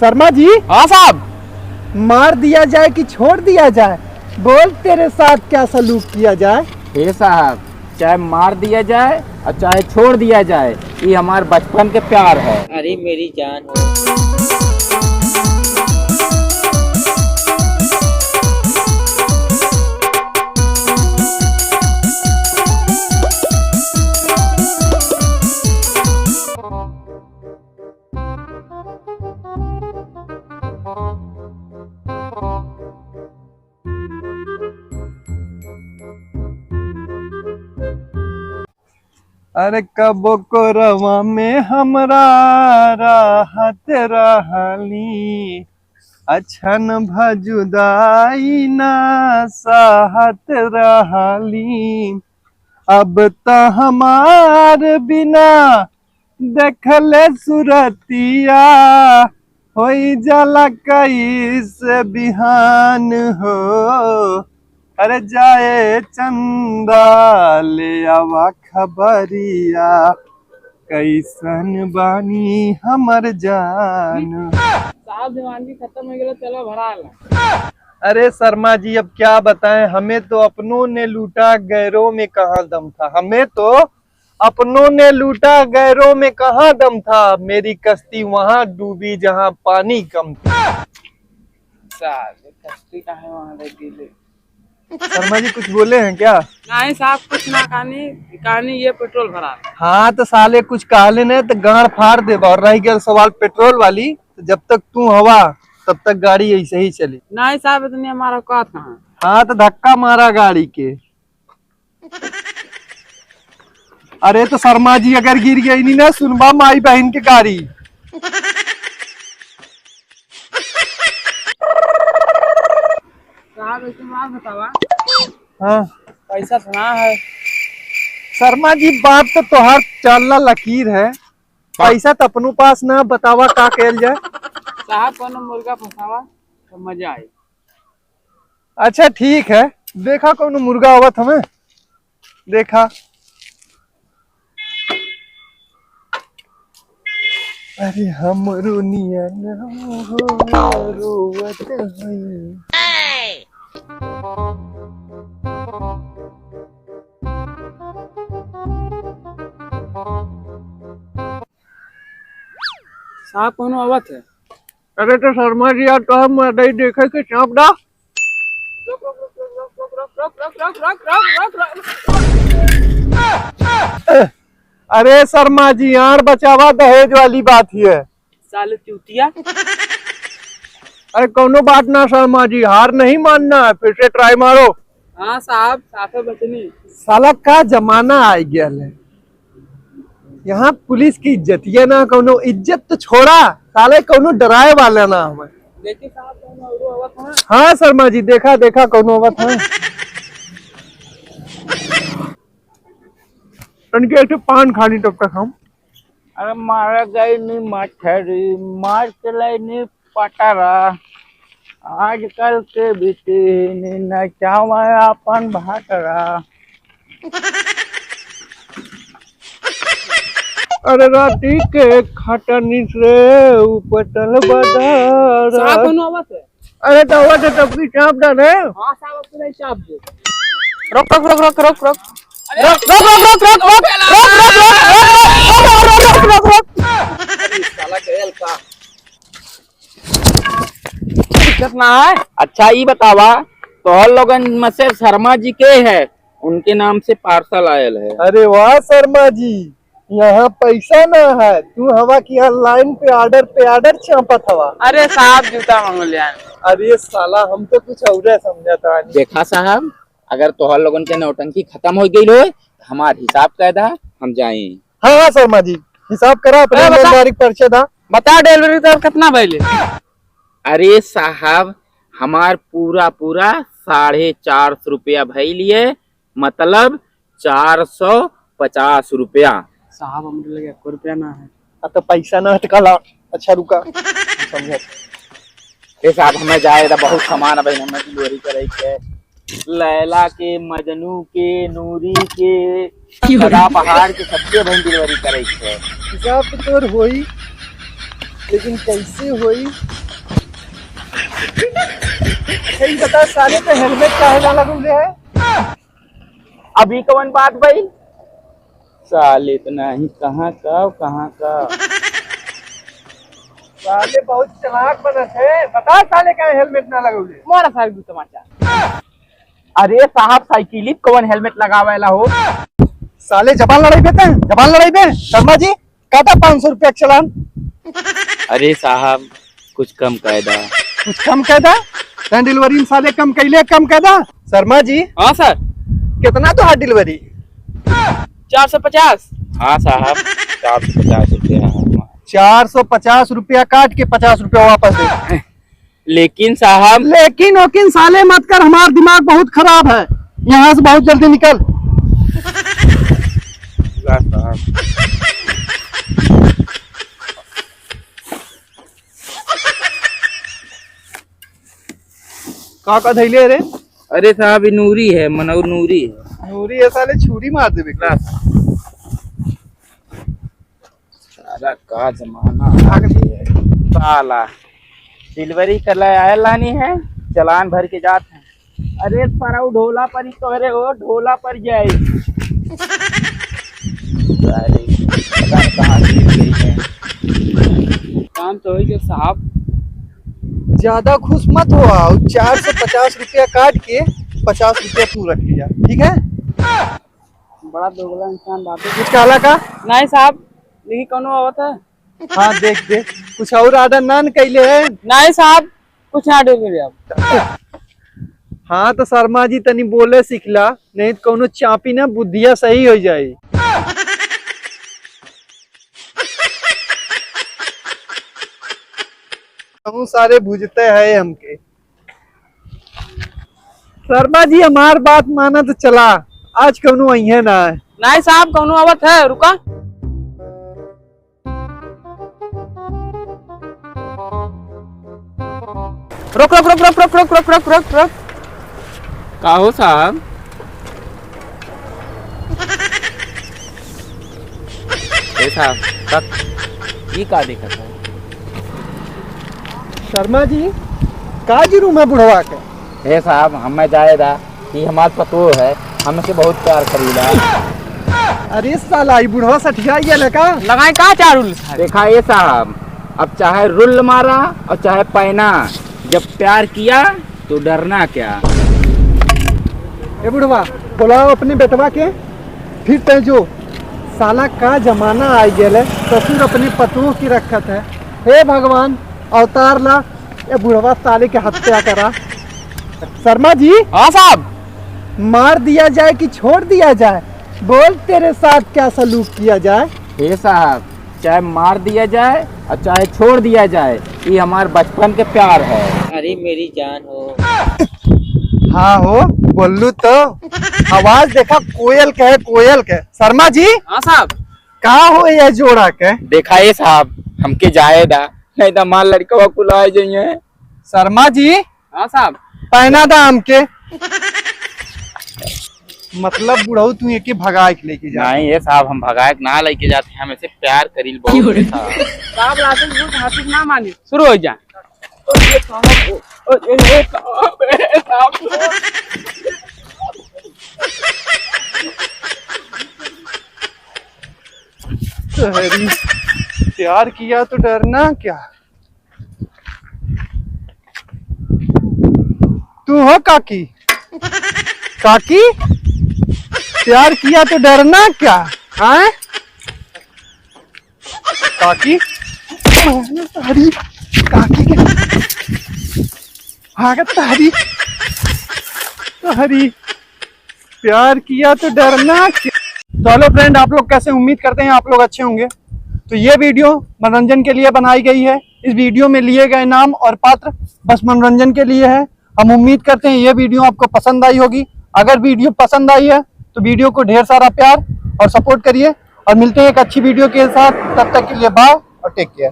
शर्मा जी। हाँ साहब। मार दिया जाए कि छोड़ दिया जाए? बोल तेरे साथ क्या सलूक किया जाए? हे साहब, चाहे मार दिया जाए और चाहे छोड़ दिया जाए, ये हमारे बचपन के प्यार है। अरे मेरी जान हो। अरे कबो को रवा में हमरा राहत रहली, अछन भजुदाई ना साहत रहली। अब त हमार बिना देखले सुरतिया, होई जाला कैसे बिहान हो। अरे जाए चंदा ले आवा खबरिया, कैसन बानी हमर जान। साहब दीवानगी खत्म हो गया, चलो भरा ला। अरे शर्मा जी, अब क्या बताएं, हमें तो अपनों ने लूटा, गैरों में कहाँ दम था। हमें तो अपनों ने लूटा, गैरों में कहाँ दम था। मेरी कश्ती वहां डूबी जहां पानी कम था। साहब कश्ती का है वहाँ लगी। शर्मा जी कुछ बोले हैं क्या? नहीं साहब, कुछ ना कहानी ये पेट्रोल भरा। हाँ तो साले कुछ कहले न तो गाड़ फाड़ दे। और रही गया सवाल पेट्रोल वाली, तो जब तक तू हवा तब तक गाड़ी ऐसे ही चली। नहीं साहब, इतनी हमारा औकात कहाँ। हाँ तो धक्का मारा गाड़ी के। अरे तो शर्मा जी अगर गिर गई नहीं ना, सुनबा माई बहन के गाड़ी। साहब एक बात बतावा। हाँ पैसा सुना है। शर्मा जी, बात तो तोहार चलना लकीर है। पैसा तो अपनों पास ना, बतावा का कैल जाए। साहब कोनो मुर्गा फंसावा तो मजा आए। अच्छा ठीक है, देखा कौन मुर्गा आवत हमें, देखा। अरे हमरो नियन हो रोवत हई। साहब कोनो आवत है। अरे तो शर्मा जी यार, तो हम नहीं देखे कि चाप डा। रुक रुक रुक रुक रुक रुक रुक रुक रुक रुक रुक रुक। अरे शर्मा जी, यार बचावा दहेज वाली बात ही है। साले चूतिया। अरे कोनो बात ना शर्मा जी, हार नहीं मानना है, फिर से ट्राई मारो। हाँ साहब, साफे बचनी। साला का जमाना आ गया है, यहाँ पुलिस की इज्जत ये ना, कोनो इज्जत तो छोड़ा, साले कोनो डराए वाला ना हमें। देखिए साहब कोनो औरो आवत है। हाँ शर्मा जी, देखा देखा कोनो आवत है। तनके पान खाली तब तक हम। अरे मारा गई नहीं मछरी, मार चलाई नहीं पटारा, आजकल के बेटे न चावा अपन भाटरा। अरे राती के खटनी से उपटल बदार। साहब कोनो आवत है। अरे तो आवत है तब की चाप डाल है। हाँ साहब अपने चाप दे। रुक रुक रुक रुक रुक रुक साला गयल का। कितना है? अच्छा ये बतावा, तो लोगन में से शर्मा जी के है, उनके नाम से पार्सल आयल है। अरे वाह शर्मा जी, यहाँ पैसा ना है, तू हवा की लाइन पे आर्डर चापत हवा। अरे साहब जूता मांग लिया। अरे साला, हम तो कुछ और समझा था। देखा साहब, अगर तोहर लोगन के नौटंकी खत्म हो गई हो, हमार हिसाब कह दा, हम जाए। हाँ हाँ शर्मा जी, हिसाब करा अपने ईमानदारी पर्चे दा। बता डिलीवरी तो कितना भइले। अरे साहब, हमार पूरा 450 रुपया भइल है, मतलब 450 रुपया। साहब हमरे लगे 1 रुपया ना है। तो पैसा ना हटकाला। अच्छा रुका, समझा। साहब हमें जाए था, बहुत सामान अब हमें डिलीवरी करे के, लैला के, मजनू के, नूरी के, सदा पहाड़ के सबके बहन डिलीवरी करे के। हिसाब तो तोर होई। लेकिन कैसे हुई? सही बता साले पे हेलमेट काहे ना लगौले है? अभी कौन बात भाई? साले इतना ही कहाँ का साले बहुत चालाक बनत है। बता साले काहे हेलमेट ना लगौले? मोरा साहब दू समाचार। अरे साहब साइकिलिस्ट कौन हेलमेट लगावेला हो? साले जबान लड़ाई पे थे, जबान लड़ाई पे। शर्मा जी काटा 500 रुपया चलान। अरे साहब कुछ कम कायदा। कुछ कम कहदा? डिलीवरी में साले कम कैले कम कहदा? शर्मा जी हाँ सर, कितना तो हाथ डिलीवरी? 450। हाँ साहब 450 रुपया। 450 रुपया काट के 50 रुपया वापस दे। लेकिन साहब लेकिन वकील साले मत कर, हमारा दिमाग बहुत खराब है। यहाँ से बहुत जल्दी निकल। का धैले रे? अरे साहब ये नूरी है, मनोर नूरी है। नूरी है साले, छुरी मार देवे क्लास। साला का जमाना है साला। डिलीवरी कर आया लानी है, चलान भर के जाते हैं। अरे सारा वो ढोला पर ही तो, अरे वो ढोला पर जाए। काम तो है साहब। ज्यादा खुश मत हो। 450 रुपया काट के 50 रुपया तू रख लिया, ठीक है? बड़ा दोगला इंसान बात है। कुछ काला का? नहीं साहब, देखी कौनो आवत है? हाँ देख देख, कुछ और आदर नान कैले है। नहीं साहब, कुछ ना डर मेरे आप। हाँ तो शर्मा जी तनी बोले सिखला, नहीं तो कोनो चापी ना बुद्धिया सही हो जाए। हम सारे बुझते हैं हमके। शर्मा जी हमार बात माना तो चला, आज कोनो अइहे ना है। नहीं साहब, कौनो आवत है, रुका। रुक रुक रुक रुक रुक रुक रुक रुक रुक रुक। का हो साहब? ए साहब तक ये का देखत है? शर्मा जी का जरूर मैं बुढ़वा के? हे साहब हमें जायदा कि हमार पतो है, हमसे बहुत प्यार करीला। अरे साला ई बुढ़वा सठिया गेल का? लगाए का चारुल? देखा ये साहब, अब चाहे रुल मारा और चाहे पैना, जब प्यार किया तो डरना क्या। ए बुढ़वा बुलाओ अपने बेटवा के, फिर ते जो साला का जमाना आ गेल है, ससुर अपने पतों की रखत है। हे भगवान अवतार ला, ये बुढ़वा साले के हत्या करा। शर्मा जी हाँ साहब। मार दिया जाए कि छोड़ दिया जाए? बोल तेरे साथ क्या सलूक किया जाए? हे साहब चाहे मार दिया जाए और चाहे छोड़ दिया जाए, ये हमारे बचपन के प्यार है। अरे मेरी जान हो। हाँ हो, बोलू तो आवाज देखा कोयल के है, कोयल के। शर्मा जी हाँ साहब। कहा हो ये जोड़ा के? देखा ये साहब हमके जायदा, नहीं तो हमार लड़का कुलाए जाइए। शर्मा जी हाँ साहब। पहना दा हमके। मतलब बुढ़ऊ तू एक भगा के लेके जा? नहीं ये साहब हम भगाए ना लेके जाते हैं, हम ऐसे प्यार करील बहुत है साहब। साहब राशन दूध हाथी ना मानी, शुरू हो जा। प्यार किया तो डरना क्या? तू हो काकी? काकी प्यार किया तो डरना क्या? हाँ काकी, तारी काकी के भागत तारी तारी, प्यार किया तो डरना क्या? तो हेलो फ्रेंड, आप लोग कैसे? उम्मीद करते हैं आप लोग अच्छे होंगे। तो ये वीडियो मनोरंजन के लिए बनाई गई है। इस वीडियो में लिए गए नाम और पात्र बस मनोरंजन के लिए है। हम उम्मीद करते हैं ये वीडियो आपको पसंद आई होगी। अगर वीडियो पसंद आई है तो वीडियो को ढेर सारा प्यार और सपोर्ट करिए, और मिलते हैं एक अच्छी वीडियो के साथ। तब तक के लिए बाय और टेक केयर।